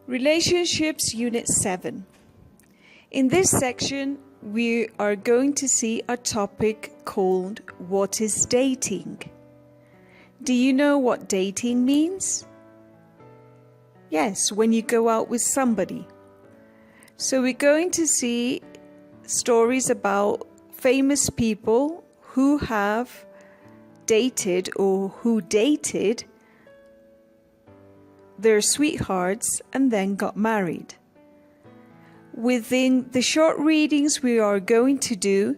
Relationships Unit 7. In this section, we are going to see a topic called What is dating? Do you know what dating means? Yes, when you go out with somebody. So we're going to see stories about famous people who have dated or who dated their sweethearts and then got married. Within the short readings we are going to do,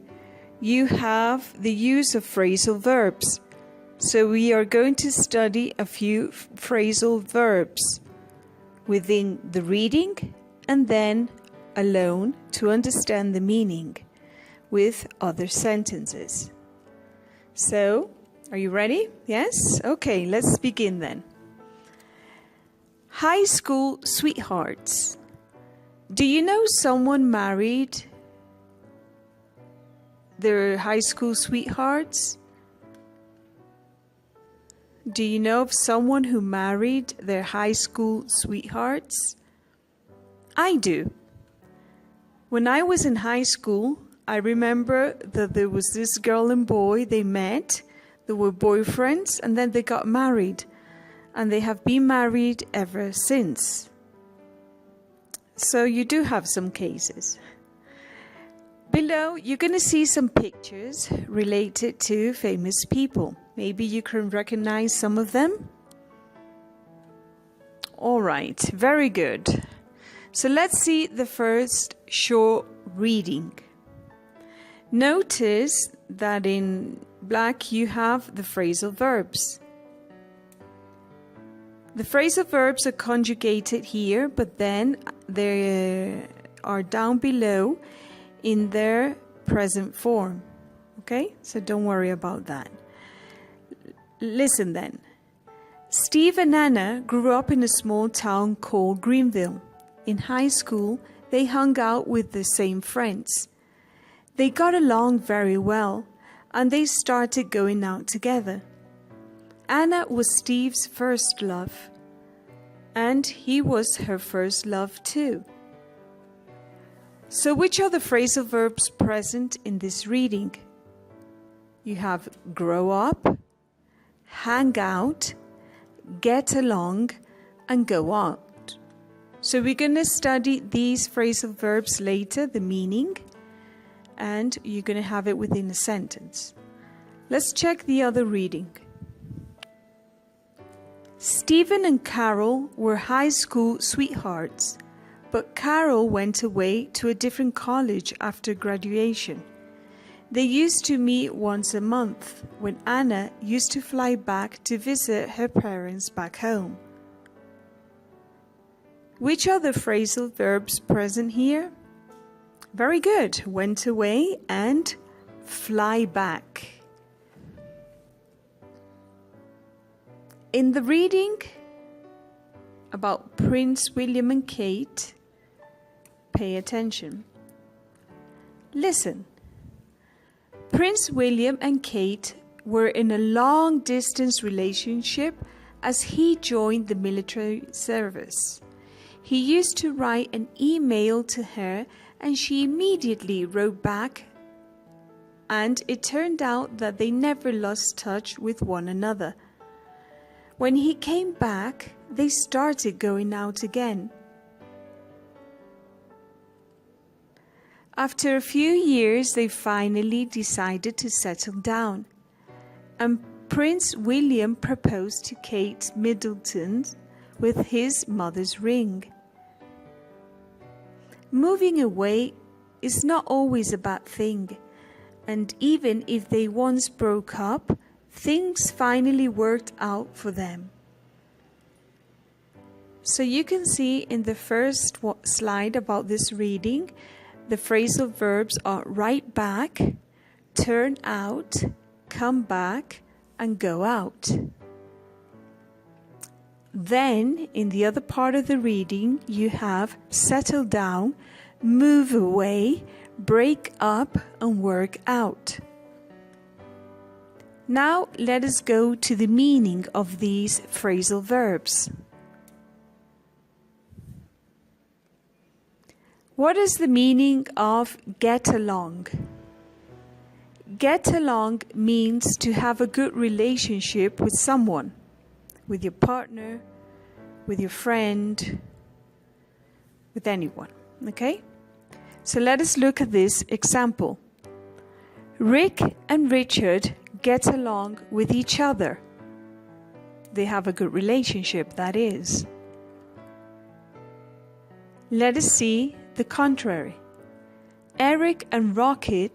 you have the use of phrasal verbs. So we are going to study a few phrasal verbs within the reading and then alone to understand the meaning with other sentences. So, are you ready? Yes? Okay, let's begin then. High school sweethearts. Do you know someone married their high school sweethearts? Do you know of someone who married their high school sweethearts? I do. When I was in high school, I remember that there was this girl and boy they met, they were boyfriends, and then they got married. And they have been married ever since. So you do have some cases. Below, you're going to see some pictures related to famous people. Maybe you can recognize some of them. All right, very good. So let's see the first short reading. Notice that in black you have the phrasal verbs. The phrasal verbs are conjugated here, but then they are down below in their present form. Okay, so don't worry about that. Listen then. Steve and Anna grew up in a small town called Greenville. In high school, they hung out with the same friends. They got along very well, and they started going out together. Anna was Steve's first love, and he was her first love too. So which are the phrasal verbs present in this reading? You have grow up, hang out, get along, and go out. So we're going to study these phrasal verbs later, the meaning, and you're going to have it within a sentence. Let's check the other reading. Stephen and Carol were high school sweethearts, but Carol went away to a different college after graduation. They used to meet once a month when Anna used to fly back to visit her parents back home. Which are the phrasal verbs present here? Very good. Went away and fly back. In the reading about Prince William and Kate, pay attention. Listen. Prince William and Kate were in a long-distance relationship as he joined the military service. He used to write an email to her and she immediately wrote back, and it turned out that they never lost touch with one another. When he came back, they started going out again. After a few years, they finally decided to settle down, and Prince William proposed to Kate Middleton with his mother's ring. Moving away is not always a bad thing, and even if they once broke up, things finally worked out for them. So you can see in the first slide about this reading, the phrasal verbs are write back, turn out, come back, and go out. Then, in the other part of the reading, you have settle down, move away, break up, and work out. Now let us go to the meaning of these phrasal verbs. What is the meaning of get along? Get along means to have a good relationship with someone, with your partner, with your friend, with anyone, okay? So let us look at this example. Rick and Richard get along with each other. They have a good relationship, that is. Let us see the contrary. Eric and Rocky,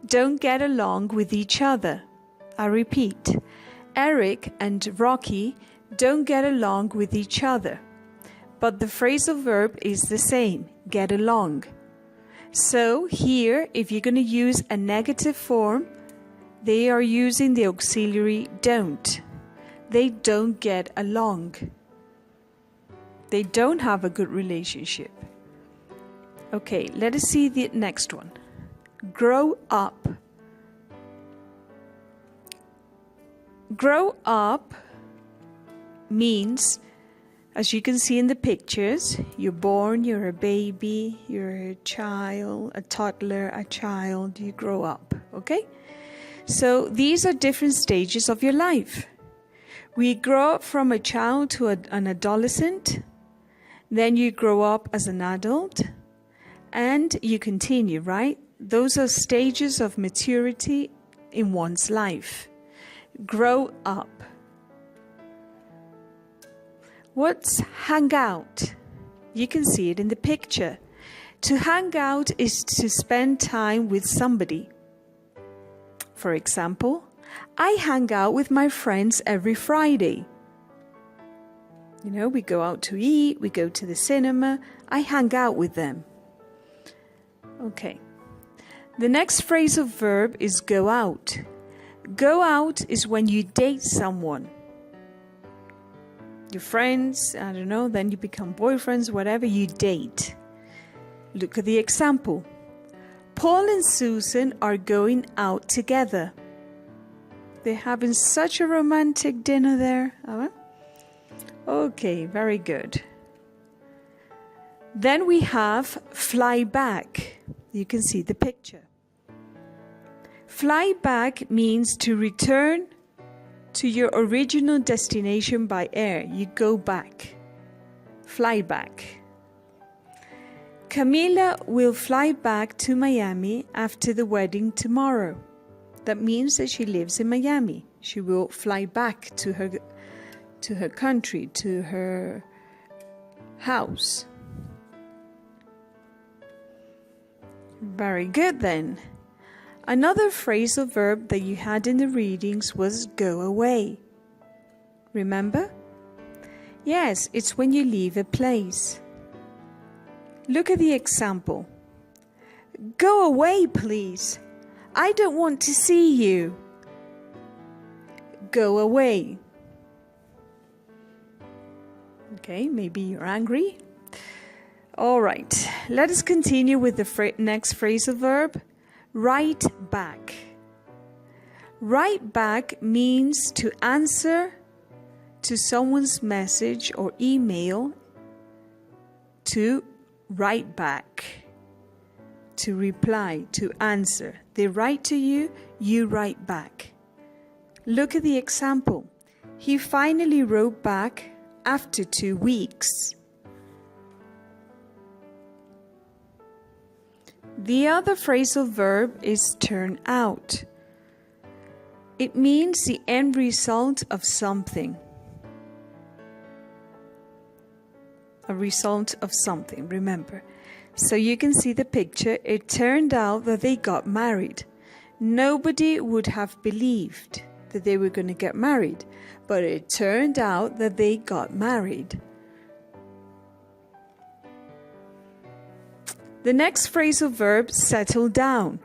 don't get along with each other. I repeat, Eric and Rocky don't get along with each other. But the phrasal verb is the same, get along. So here, if you're going to use a negative form, they are using the auxiliary don't. They don't get along. They don't have a good relationship. Okay, let us see the next one. Grow up. Grow up means, as you can see in the pictures, you're born, you're a baby, you're a child, a toddler, a child, you grow up, okay? So these are different stages of your life. We grow up from a child to an adolescent, then you grow up as an adult, and you continue, right? Those are stages of maturity in one's life. Grow up. What's hang out? You can see it in the picture. To hang out is to spend time with somebody. For example, I hang out with my friends every Friday. You know, we go out to eat, we go to the cinema. I hang out with them. Okay. The next phrasal verb is go out. Go out is when you date someone. Your friends, I don't know, then you become boyfriends, whatever, you date. Look at the example. Paul and Susan are going out together. They're having such a romantic dinner there. Okay, very good. Then we have fly back. You can see the picture. Fly back means to return to your original destination by air. You go back. Fly back. Camila will fly back to Miami after the wedding tomorrow. That means that she lives in Miami. She will fly back to her country, to her house. Very good then. Another phrasal verb that you had in the readings was go away. Remember? Yes, it's when you leave a place. Look at the example. Go away, please. I don't want to see you. Go away. Okay, maybe you're angry. All right, let us continue with the next phrasal verb. Write back. Write back means to answer to someone's message or email. To write back. To reply, to answer. They write to you, you write back. Look at the example. He finally wrote back after 2 weeks. The other phrasal verb is turn out. It means the end result of something. A result of something, remember. So you can see the picture. It turned out that they got married. Nobody would have believed that they were going to get married, but it turned out that they got married. The next phrasal verb, settle down.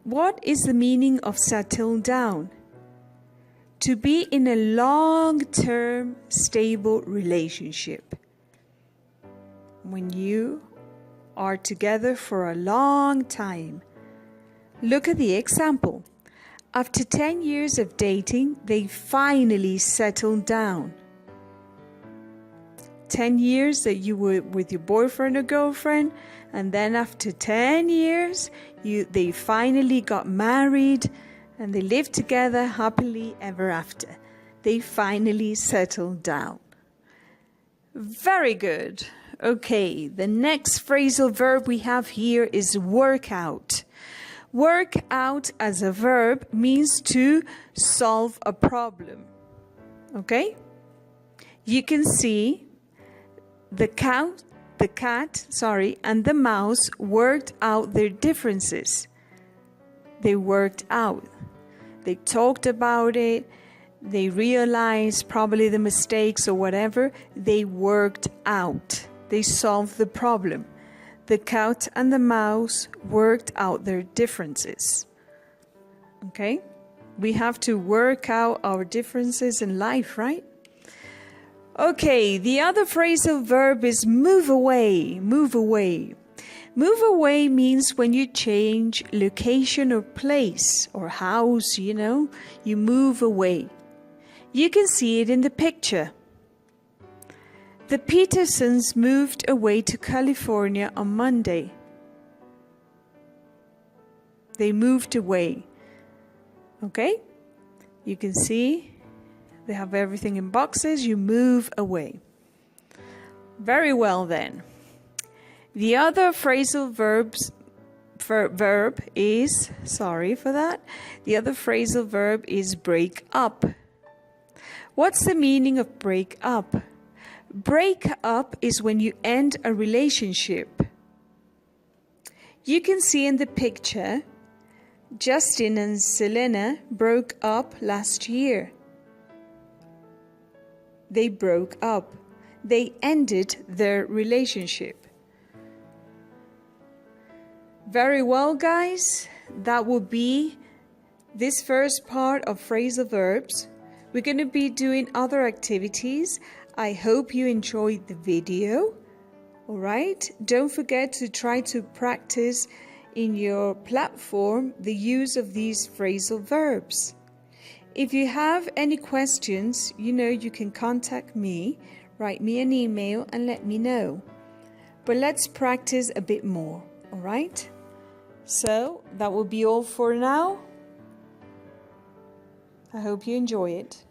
What is the meaning of settle down? To be in a long-term, stable relationship. When you are together for a long time. Look at the example. After 10 years of dating, they finally settled down. 10 years that you were with your boyfriend or girlfriend, and then after 10 years, they finally got married and they lived together happily ever after. They finally settled down. Very good. Okay, the next phrasal verb we have here is work out. Work out as a verb means to solve a problem. Okay? You can see the cat, and the mouse worked out their differences. They worked out. They talked about it. They realized probably the mistakes or whatever. They worked out. They solved the problem. The cat and the mouse worked out their differences. Okay? We have to work out our differences in life, right? Okay, the other phrasal verb is move away. Move away. Move away means when you change location or place or house, you move away. You can see it in the picture. The Petersons moved away to California on Monday. They moved away. Okay? You can see they have everything in boxes. You move away. Very well then. The other phrasal verb is, sorry for that. The other phrasal verb is break up. What's the meaning of break up? Break up is when you end a relationship. You can see in the picture, Justin and Selena broke up last year. They broke up. They ended their relationship. Very well, guys. That will be this first part of phrasal verbs. We're going to be doing other activities. I hope you enjoyed the video. All right. Don't forget to try to practice in your platform the use of these phrasal verbs. If you have any questions, you can contact me, write me an email and let me know. But let's practice a bit more. All right. So that will be all for now. I hope you enjoy it.